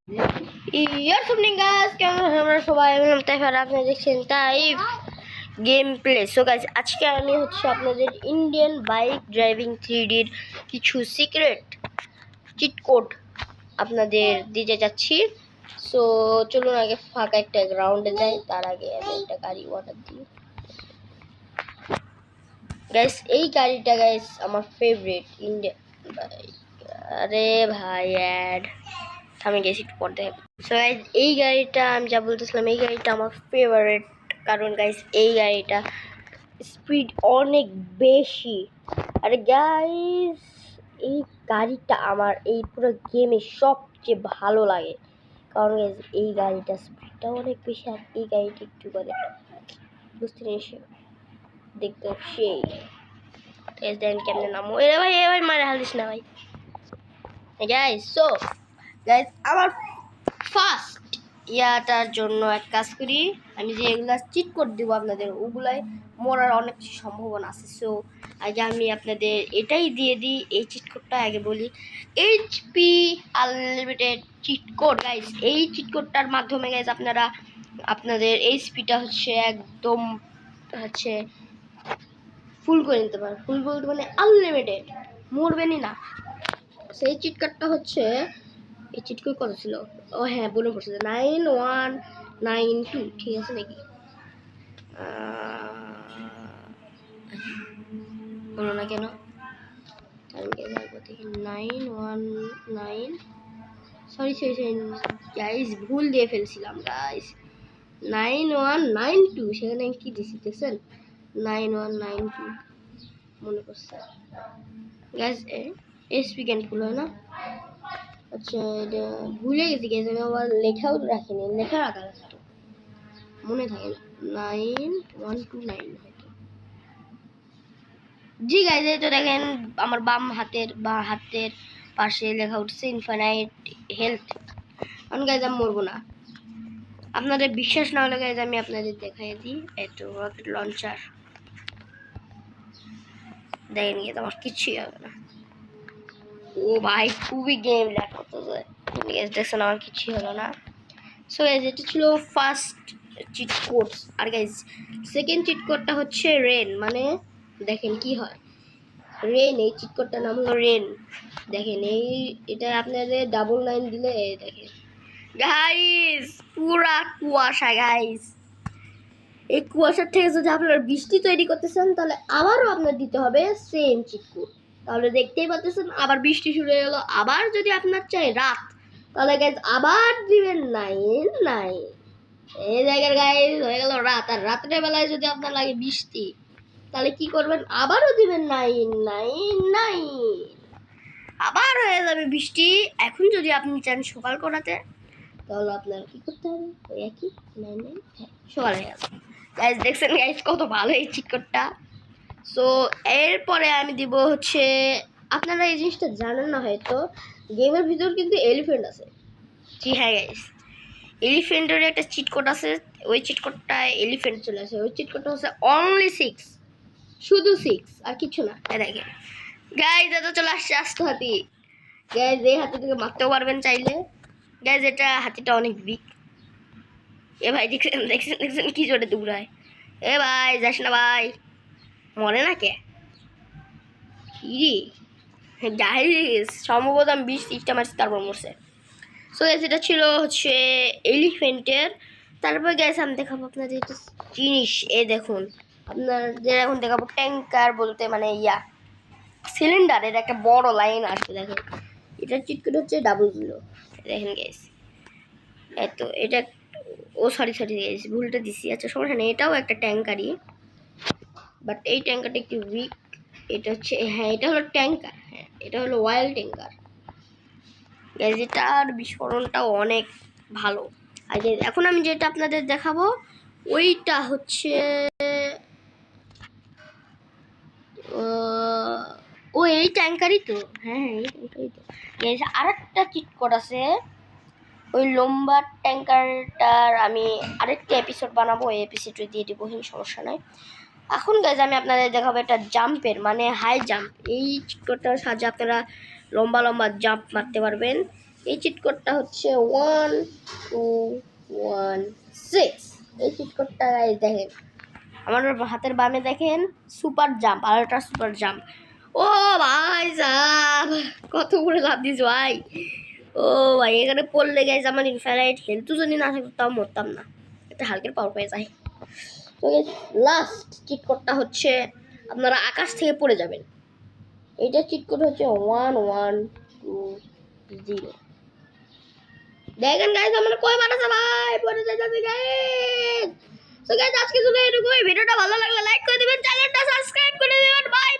ইয়ার সুমনিং guys, কেমন আছেন আপনারা সবাই? আমি তাইফার, আপনারা দেখছেন তাই গেম প্লে। সো গাইস, আজকে আমি আপনাদের ইন্ডিয়ান বাইক ড্রাইভিং 3Dর কিছু সিক্রেট চিট কোড আপনাদের দিতে যাচ্ছি। সো চলুন আগে ফাঁকা একটা গ্রাউন্ডে যাই, তার আগে আমি একটা গাড়ি অর্ডার দিই। গাইস, এই গাড়িটা গাইস আমার ফেভারিট ইন্ডিয়ান বাইক। আরে ভাই অ্যাড আমি গেছি একটু পর দেখে। সো গাইস, এই গাড়িটা আমি যা বলতেছিলাম, এই গাড়িটা আমার ফেভারিট, কারণ গাইস এই গাড়িটা স্পিড অনেক বেশি। আরে গাইস, এই গাড়িটা আমার এই পুরো গেমে সবচেয়ে ভালো লাগে, কারণ গাইস এই গাড়িটা স্পিডটা অনেক বেশি, আর এই গাড়িটা একটু করে বুঝতে নিয়ে দেখতে সেই দেন কেমনে নামো। এ ভাই মারে হালিস না ভাই। গাইস, সো গাইস আমার ফার্স্ট ইয়াটার জন্য এক কাজ করি, আমি যে এগুলা চিট কোড দিব আপনাদের, ওগুলাই মরার অনেক সম্ভাবনা আছে। সো আগে আমি আপনাদের এটাই দিয়ে দিই, এই চিট কোডটা আগে বলি। HP unlimited cheat code guys. এই চিট কোডটার মাধ্যমে গাইস আপনারা আপনাদের এইচপিটা একদম ফুল করে নিতে পারেন। ফুল বলতে মানে আনলিমিটেড, মরবেনই না। সেই চিট কোডটা এই চিট কোড কত ছিল? ও হ্যাঁ, বলে পড়ছে 9192, ঠিক আছে নাকি? বলো না কেন, আমি দেখি 919, সরি গাইস, ভুল দিয়ে ফেলছিলাম গাইস। 9192, সেখানে কি দিছি দেখছেন? 9192 মনে করছে গাইস। এসপি ক্যান ফুল হয় না? আচ্ছা, এটা ভুলে গেছি গাইস, আমি আবার লেখাও রাখিনি, লেখা রাখা আছে তো মনে থাকে না। 9129 হয়তো। জি গাইস, এই তো দেখেন আমার বাম হাতের পাশে লেখা উঠছে ইনফাইনাইট হেলথ। কারণ গাইস আমি মরবো না। আপনাদের বিশ্বাস না হলে গাইস আমি আপনাদের দেখাই দিই। এই তো রকেট লঞ্চার, দেখেন গিয়ে আমার কিছুই হবে না। ও ভাই, খুবই গেম ল্যাগ করতেছে। দেখছেন আমার কিছুই হলো না। সো গাইস, এটা ছিল ফার্স্ট চিট কোড। আর গাইস সেকেন্ড চিট কোডটা হচ্ছে রেন, মানে দেখেন কি হয় রেন। এই চিট কোডটার নাম হলো রেন। দেখেন এটা আপনাদের 99 দিলে দেখেন গাইস পুরা কুয়াশা গাইস। এই কুয়াশার থেকে যদি আপনারা বৃষ্টি তৈরি করতে চান, তাহলে আবারও আপনার দিতে হবে সেম চিট কোড। তাহলে দেখতেই পাচ্ছেন আবার বৃষ্টি শুরু হয়ে গেল। আবার যদি আপনার চাই রাত, তাহলে গাইস আবার দিবেন 99। এই জায়গার গাইস হয়ে গেল রাত। আর রাতের বেলায় যদি আপনার লাগে বৃষ্টি, তাহলে কি করবেন? আবারও দিবেন 999, আবার হয়ে যাবে বৃষ্টি। এখন যদি আপনি চান সকাল করাতে, তাহলে আপনার কি করতে হবে? ওই একই 99 সকাল হয়ে গেল। গাইস দেখছেন গাইস কত ভালো এই চিট কোডটা। সো এরপরে আমি দিব আপনারা এই জিনিসটা জানেন না হয়তো, গেমের ভিতর কিন্তু এলিফ্যান্ট আছে। জি হ্যাঁ গাইস, এলিফ্যান্টের একটা চিট কোড আছে। ওই চিট কোডটা এলিফ্যান্ট চলে আসে। ওই চিট কোডটা অনলি 6, শুধু 6 আর কিছু না। দেখেন গাইস, এটা চলে আসছে আস্ত হাতি। গাইস এই হাতি থেকে মারতেও পারবেন চাইলে। গাইস এটা হাতিটা অনেক উইক। এ ভাই দেখছেন দেখছেন দেখছেন কি জোরে দৌড়ায়। এ ভাই যাস না ভাই, মরে না কে গাইস। সম্ভবত আমি 20-30টা মারছি, তারপর মরছে। সো গাইস এটা ছিল এলিফ্যান্টের। তারপর গাইস আমি দেখাবো আপনাদের একটা জিনিস। দেখুন আপনাদের এখন দেখাবো ট্যাঙ্কার বলতে মানে সিলিন্ডারের একটা বড় লাইন আসবে। দেখেন এটা চিট কোড হচ্ছে 00। দেখেন গাইস, এতো এটা, ও সরি গাইস, ভুলটা দিছি। আচ্ছা সমস্যা নেই, এটাও একটা ট্যাঙ্কারই, বাট এই ট্যাঙ্কারটা একটু উইক। এটা হ্যাঁ, এটা হলো ট্যাঙ্কার। হ্যাঁ, এটা হলো অয়েল ট্যাঙ্কার গাইস। এটার বিস্ফোরণটাও অনেক ভালো। আর এখন আমি যেটা আপনাদের দেখাবো, ওইটা ও এই ট্যাঙ্কারই তো। হ্যাঁ এই ট্যাঙ্কারই তো গাইস। আর একটা চিট কোড আছে ওই লম্বা ট্যাঙ্কারটার, আমি আরেকটা এপিসোড বানাবো, ওই এপিসোডে দিয়ে দিব, সমস্যা নাই। এখন গাইজ আমি আপনাদের দেখাবো একটা জাম্পের মানে হাই জাম্প। এই চিট কোডটার সাহায্যে আপনারা লম্বা লম্বা জাম্প মারতে পারবেন। এই চিট কোডটা হচ্ছে 1216। এই চিট কোডটা গাইস দেখেন আমার হাতের বামে দেখেন super jump, ultra super jump. ও ভাই সাব কত করে লাভ দিস ভাই। ও ভাই এখানে পড়লে গাইস আমার ইনফাইনাইট হেলথ যদি না থাকতো তাও মরতাম না, এটা হালকের পাওয়ার পেয়ে যায়। তো লাস্ট চিট কোডটা হচ্ছে আপনারা আকাশ থেকে পড়ে যাবেন। এইটা চিট কোড হচ্ছে 1120। দেখেন গাইস আমরা কই মারাছে ভাই, পড়ে যাইতাছি গাইস। তো গাইস আজকে শুধু এটুকুই। ভিডিওটা ভালো লাগলে লাইক করে দিবেন, চ্যানেলটা সাবস্ক্রাইব করে দিবেন। বাই।